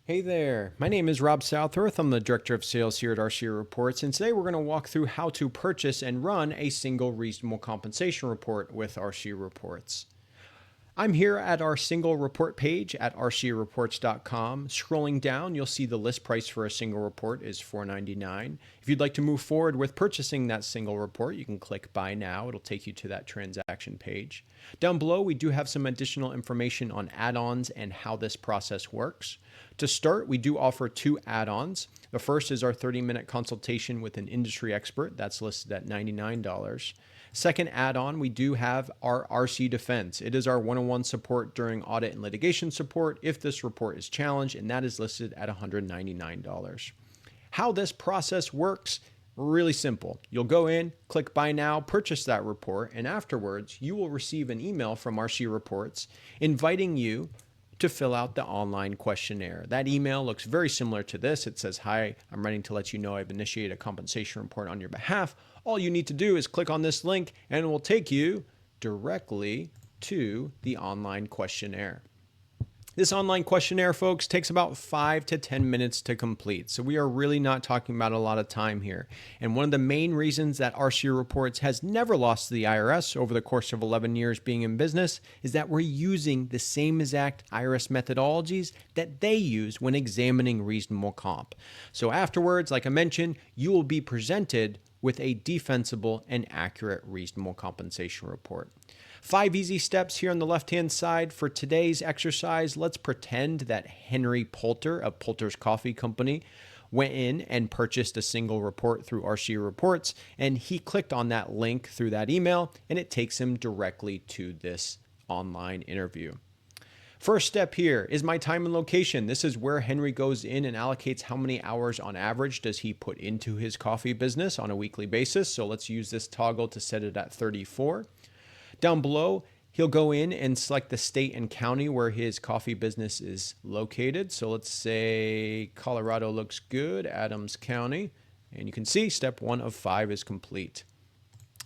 Hey there, my name is Rob Southworth. I'm the Director of Sales here at RCReports, and today we're going to walk through how to purchase and run a single reasonable compensation report with RCReports. I'm here at our single report page at RCReports.com. Scrolling down, you'll see the list price for a single report is $4.99. If you'd like to move forward with purchasing that single report, you can click Buy Now. It'll take you to that transaction page. Down below, we do have some additional information on add-ons and how this process works. To start, we do offer two add-ons. The first is our 30-minute consultation with an industry expert. That's listed at $99. Second add-on, we do have our RC Defense. It is our one-on-one support during audit and litigation support if this report is challenged, and that is listed at $199. How this process works, really simple. You'll go in, click Buy Now, purchase that report, and afterwards, you will receive an email from RC Reports inviting you to fill out the online questionnaire. That email looks very similar to this. It says, "Hi, I'm writing to let you know I've initiated a compensation report on your behalf. All you need to do is click on this link and it will take you directly to the online questionnaire." This online questionnaire, folks, takes about 5 to 10 minutes to complete. So we are really not talking about a lot of time here. And one of the main reasons that RC Reports has never lost to the IRS over the course of 11 years being in business is that we're using the same exact IRS methodologies that they use when examining reasonable comp. So afterwards, like I mentioned, you will be presented with a defensible and accurate reasonable compensation report. 5 easy steps here on the left-hand side. For today's exercise, let's pretend that Henry Poulter of Poulter's Coffee Company went in and purchased a single report through RC Reports, and he clicked on that link through that email, and it takes him directly to this online interview. First step here is my time and location. This is where Henry goes in and allocates how many hours on average does he put into his coffee business on a weekly basis. So let's use this toggle to set it at 34. Down below, he'll go in and select the state and county where his coffee business is located. So let's say Colorado looks good, Adams County. And you can see step 1 of 5 is complete.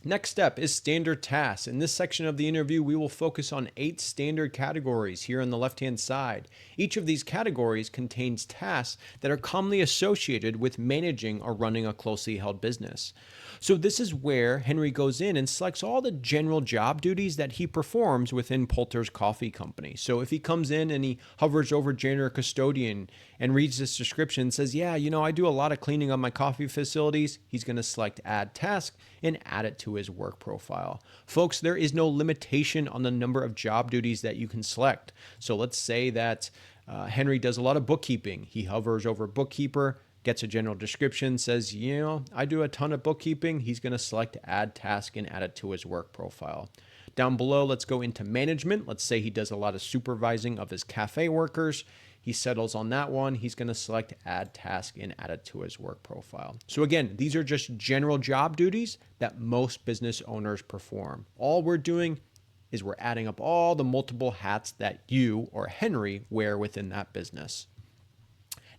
Next step is standard tasks. In this section of the interview, we will focus on 8 standard categories here on the left-hand side. Each of these categories contains tasks that are commonly associated with managing or running a closely held business. So this is where Henry goes in and selects all the general job duties that he performs within Poulter's Coffee Company. So if he comes in and he hovers over janitor custodian and reads this description and says, "Yeah, I do a lot of cleaning on my coffee facilities," he's going to select add task and add it to his work profile. Folks, there is no limitation on the number of job duties that you can select. So let's say that Henry does a lot of bookkeeping. He hovers over bookkeeper, gets a general description, says, "I do a ton of bookkeeping." He's going to select add task and add it to his work profile. Down below, let's go into management. Let's say he does a lot of supervising of his cafe workers. He settles on that one. He's going to select add task and add it to his work profile. So again, these are just general job duties that most business owners perform. All we're doing is we're adding up all the multiple hats that you or Henry wear within that business.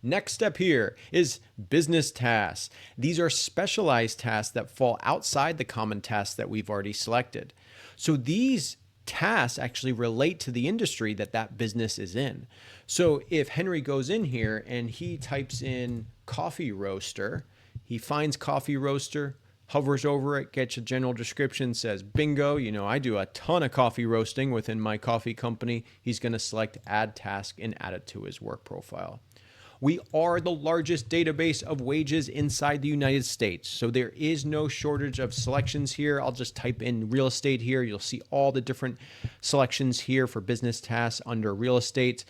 Next step here is business tasks. These are specialized tasks that fall outside the common tasks that we've already selected. So these tasks actually relate to the industry that business is in. So if Henry goes in here and he types in coffee roaster, he finds coffee roaster, hovers over it, gets a general description, says, "Bingo, I do a ton of coffee roasting within my coffee company." He's going to select add task and add it to his work profile. We are the largest database of wages inside the United States, so there is no shortage of selections here. I'll just type in real estate here. You'll see all the different selections here for business tasks under real estate.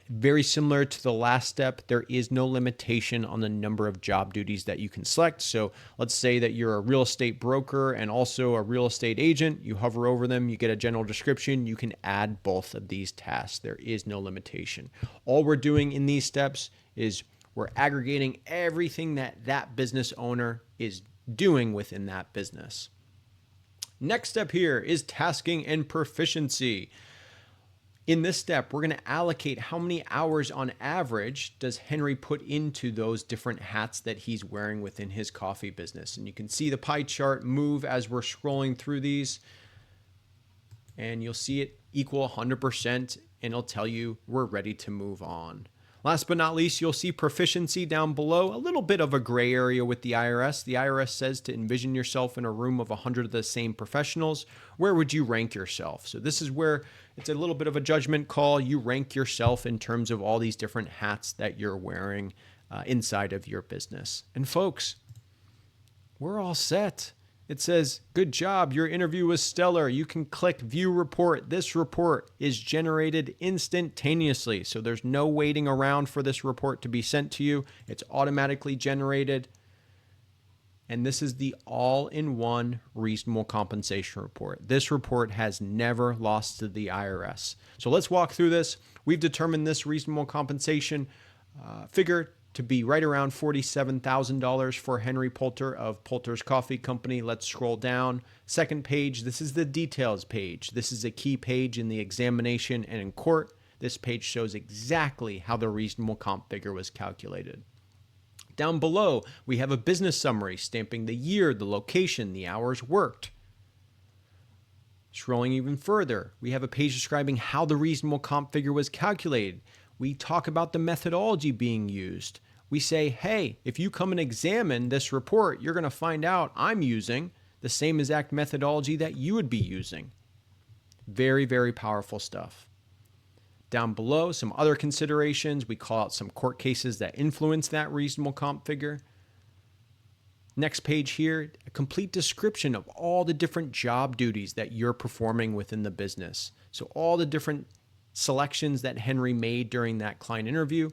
Very similar to the last step, there is no limitation on the number of job duties that you can select. So let's say that you're a real estate broker and also a real estate agent. You hover over them, you get a general description. You can add both of these tasks. There is no limitation. All we're doing in these steps is we're aggregating everything that business owner is doing within that business. Next step here is tasking and proficiency. In this step, we're going to allocate how many hours on average does Henry put into those different hats that he's wearing within his coffee business. And you can see the pie chart move as we're scrolling through these. And you'll see it equal 100%, and it'll tell you we're ready to move on. Last but not least, you'll see proficiency down below, a little bit of a gray area with the IRS. The IRS says to envision yourself in a room of 100 of the same professionals. Where would you rank yourself? So this is where it's a little bit of a judgment call. You rank yourself in terms of all these different hats that you're wearing inside of your business. And folks, we're all set. It says, good job, your interview was stellar. You can click view report. This report is generated instantaneously. So there's no waiting around for this report to be sent to you. It's automatically generated. And this is the all-in-one reasonable compensation report. This report has never lost to the IRS. So let's walk through this. We've determined this reasonable compensation figure to be right around $47,000 for Henry Poulter of Poulter's Coffee Company. Let's scroll down. Second page, this is the details page. This is a key page in the examination and in court. This page shows exactly how the reasonable comp figure was calculated. Down below, we have a business summary stamping the year, the location, the hours worked. Scrolling even further, we have a page describing how the reasonable comp figure was calculated. We talk about the methodology being used. We say, hey, if you come and examine this report, you're going to find out I'm using the same exact methodology that you would be using. Very, very powerful stuff. Down below, some other considerations. We call out some court cases that influence that reasonable comp figure. Next page here, a complete description of all the different job duties that you're performing within the business. So all the different selections that Henry made during that client interview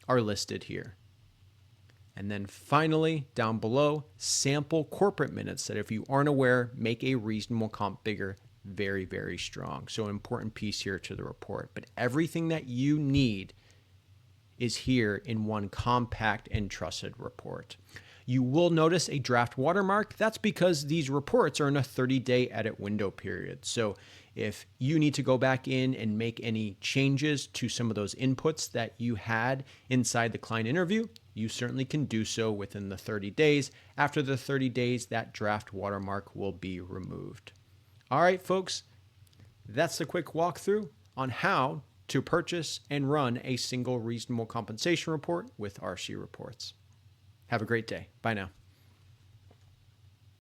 are listed here. And then finally, down below, sample corporate minutes that, if you aren't aware, make a reasonable comp figure very, very strong. So an important piece here to the report. But everything that you need is here in one compact and trusted report. You will notice a draft watermark. That's because these reports are in a 30-day edit window period. So if you need to go back in and make any changes to some of those inputs that you had inside the client interview, you certainly can do so within the 30 days. After the 30 days, that draft watermark will be removed. All right, folks, that's the quick walkthrough on how to purchase and run a single reasonable compensation report with RC Reports. Have a great day. Bye now.